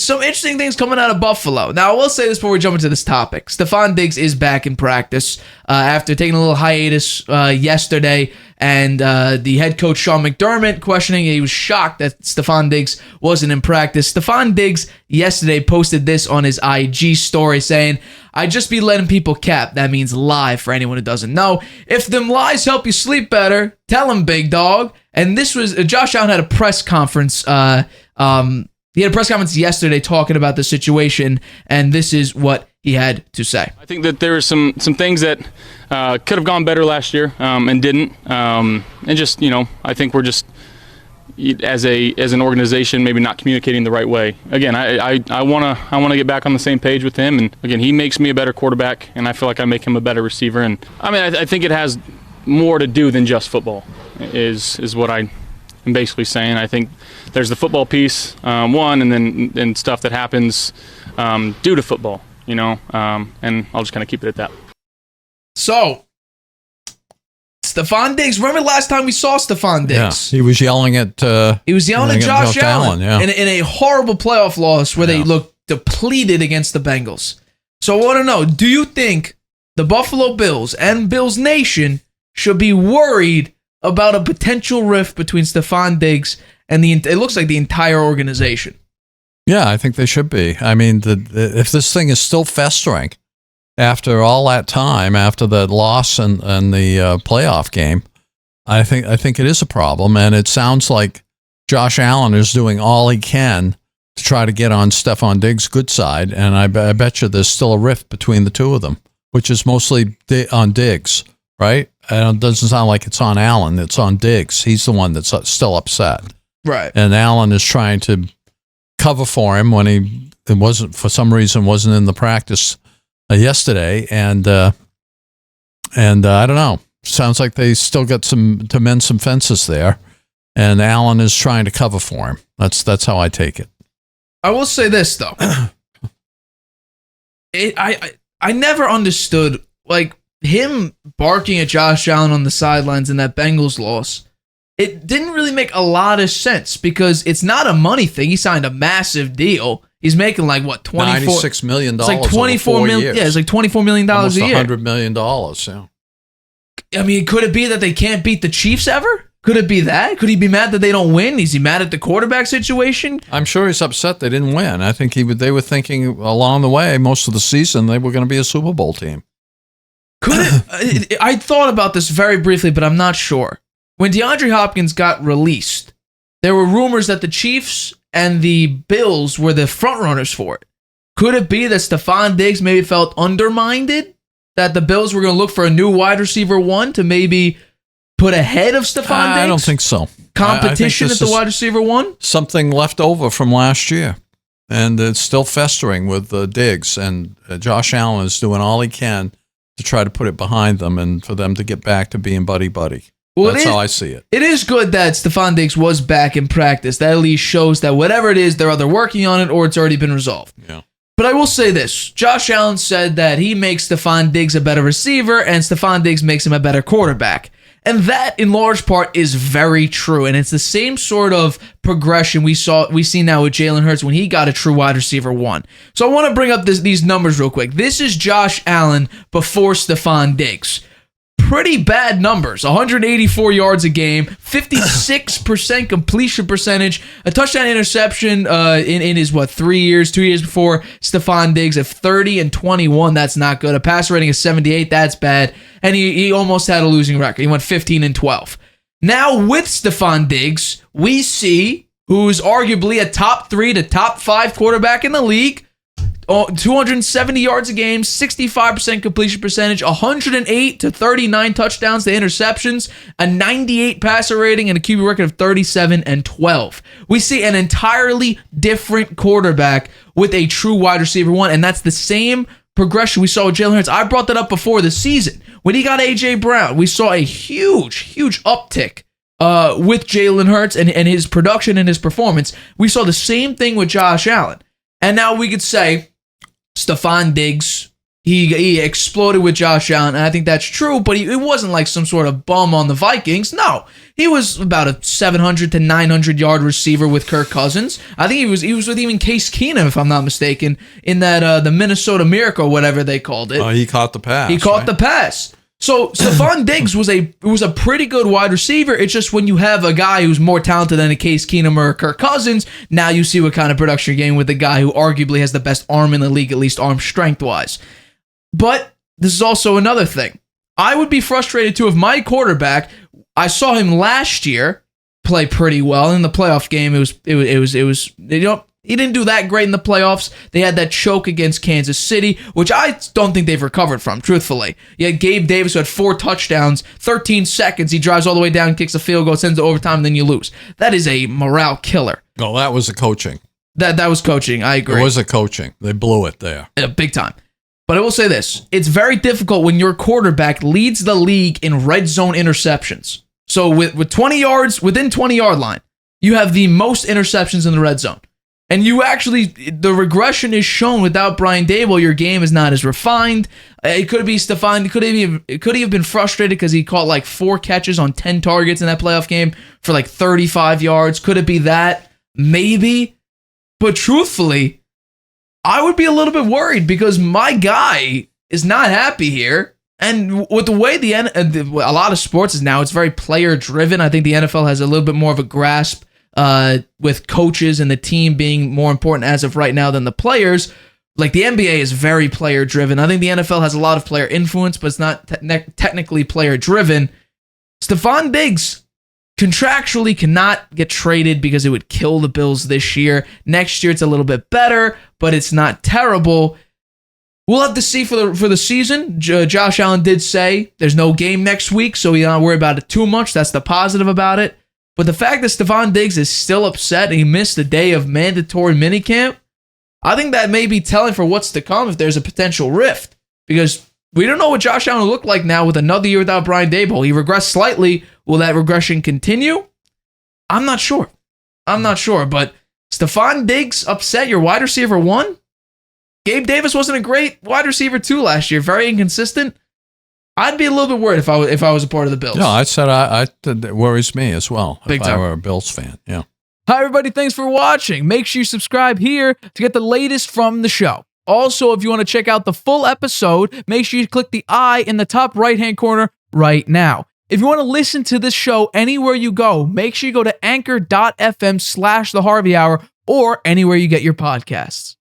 some interesting things coming out of Buffalo. Now, I will say this before we jump into this topic. Sefon Diggs is back in practice after taking a little hiatus yesterday, and the head coach, Sean McDermott, questioning, he was shocked that Sefon Diggs wasn't in practice. Sefon Diggs yesterday posted this on his IG story saying, "I just be letting people cap. That means lie for anyone who doesn't know. If them lies help you sleep better, tell them, big dog." And this was, Josh Allen had a press conference, he had a press conference yesterday talking about the situation, and this is what he had to say. I think that there are some things that could have gone better last year and didn't. And just, I think we're just, as an organization, maybe not communicating the right way. Again, I wanna get back on the same page with him, and again, he makes me a better quarterback, and I feel like I make him a better receiver. And I mean, I think it has more to do than just football, is what I'm basically saying. I think there's the football piece, one, and then stuff that happens due to football, and I'll just kind of keep it at that. So, Sefon Diggs. Remember last time we saw Sefon Diggs? Yeah, he was yelling at Josh Allen yeah. in a horrible playoff loss where they looked depleted against the Bengals. So I want to know, do you think the Buffalo Bills and Bills Nation should be worried about a potential rift between Sefon Diggs and it looks like the entire organization? Yeah, I think they should be. I mean, if this thing is still festering after all that time, after the loss and the playoff game, I think it is a problem. And it sounds like Josh Allen is doing all he can to try to get on Sefon Diggs' good side. And I bet you there's still a rift between the two of them, which is mostly on Diggs, right? And it doesn't sound like it's on Allen. It's on Diggs. He's the one that's still upset. Right. And Allen is trying to cover for him when it wasn't, for some reason, wasn't in the practice yesterday. And I don't know. Sounds like they still got to mend some fences there. And Allen is trying to cover for him. That's how I take it. I will say this, though. I never understood, like, him barking at Josh Allen on the sidelines in that Bengals loss. It didn't really make a lot of sense because it's not a money thing. He signed a massive deal. He's making like what, $96 million. It's like $24 million. Yeah, it's like $24 million a year. $100 million. Yeah. I mean, could it be that they can't beat the Chiefs ever? Could it be that? Could he be mad that they don't win? Is he mad at the quarterback situation? I'm sure he's upset they didn't win. I think they were thinking along the way, most of the season, they were going to be a Super Bowl team. Could it? I thought about this very briefly, but I'm not sure. When DeAndre Hopkins got released, there were rumors that the Chiefs and the Bills were the frontrunners for it. Could it be that Sefon Diggs maybe felt undermined? That the Bills were going to look for a new wide receiver one to maybe put ahead of Sefon Diggs? I don't think so. Competition at the wide receiver one? Something left over from last year. And it's still festering with Diggs. And Josh Allen is doing all he can to try to put it behind them and for them to get back to being buddy-buddy. Well, that's how I see it. It is good that Sefon Diggs was back in practice. That at least shows that whatever it is, they're either working on it or it's already been resolved. Yeah. But I will say this. Josh Allen said that he makes Sefon Diggs a better receiver and Sefon Diggs makes him a better quarterback. And that, in large part, is very true. And it's the same sort of progression we see now with Jalen Hurts when he got a true wide receiver one. So I want to bring up these numbers real quick. This is Josh Allen before Sefon Diggs. Pretty bad numbers. 184 yards a game, 56% completion percentage, a touchdown interception in his, 2 years before Sefon Diggs of 30 and 21. That's not good. A passer rating of 78. That's bad. And he almost had a losing record. He went 15 and 12. Now with Sefon Diggs, we see who's arguably a top 3 to top 5 quarterback in the league. 270 yards a game, 65% completion percentage, 108 to 39 touchdowns to interceptions, a 98 passer rating, and a QB record of 37 and 12. We see an entirely different quarterback with a true wide receiver one, and that's the same progression we saw with Jalen Hurts. I brought that up before the season. When he got A.J. Brown, we saw a huge uptick with Jalen Hurts and his production and his performance. We saw the same thing with Josh Allen. And now we could say Sefon Diggs he exploded with Josh Allen, and I think that's true, but it wasn't like some sort of bum on the Vikings. No, he was about a 700 to 900 yard receiver with Kirk Cousins. I think he was with even Case Keenum, if I'm not mistaken, in that the Minnesota Miracle, whatever they called it. He caught the pass. He caught the pass. So Sefon Diggs was a pretty good wide receiver. It's just when you have a guy who's more talented than a Case Keenum or a Kirk Cousins, now you see what kind of production you're getting with the guy who arguably has the best arm in the league, at least arm strength wise. But this is also another thing. I would be frustrated too if my quarterback, I saw him last year play pretty well in the playoff game. It was he didn't do that great in the playoffs. They had that choke against Kansas City, which I don't think they've recovered from, truthfully. You had Gabe Davis, who had 4 touchdowns, 13 seconds. He drives all the way down, kicks a field goal, sends it to overtime, and then you lose. That is a morale killer. No, that was the coaching. That was coaching. I agree. It was the coaching. They blew it there. Yeah, big time. But I will say this. It's very difficult when your quarterback leads the league in red zone interceptions. So with 20 yards, within 20-yard line, you have the most interceptions in the red zone. And you actually, the regression is shown without Brian Daboll. Your game is not as refined. It could be Stefon. It could have been frustrated because he caught like 4 catches on 10 targets in that playoff game for like 35 yards. Could it be that? Maybe. But truthfully, I would be a little bit worried because my guy is not happy here. And with the way a lot of sports is now, it's very player driven. I think the NFL has a little bit more of a grasp with coaches and the team being more important as of right now than the players. Like the NBA is very player driven. I think the NFL has a lot of player influence, but it's not technically player driven. Sefon Diggs contractually cannot get traded because it would kill the Bills this year. Next year it's a little bit better, but it's not terrible. We'll have to see for the season. Josh Allen did say there's no game next week, so you don't worry about it too much. That's the positive about it. But the fact that Sefon Diggs is still upset and he missed the day of mandatory minicamp, I think that may be telling for what's to come if there's a potential rift. Because we don't know what Josh Allen will look like now with another year without Brian Daboll. He regressed slightly. Will that regression continue? I'm not sure. But Sefon Diggs upset, your wide receiver 1? Gabe Davis wasn't a great wide receiver 2 last year. Very inconsistent. I'd be a little bit worried if I was a part of the Bills. No, I said it worries me as well. Big if time. I were a Bills fan, yeah. Hi, everybody. Thanks for watching. Make sure you subscribe here to get the latest from the show. Also, if you want to check out the full episode, make sure you click the I in the top right-hand corner right now. If you want to listen to this show anywhere you go, make sure you go to anchor.fm/The Harvey Hour or anywhere you get your podcasts.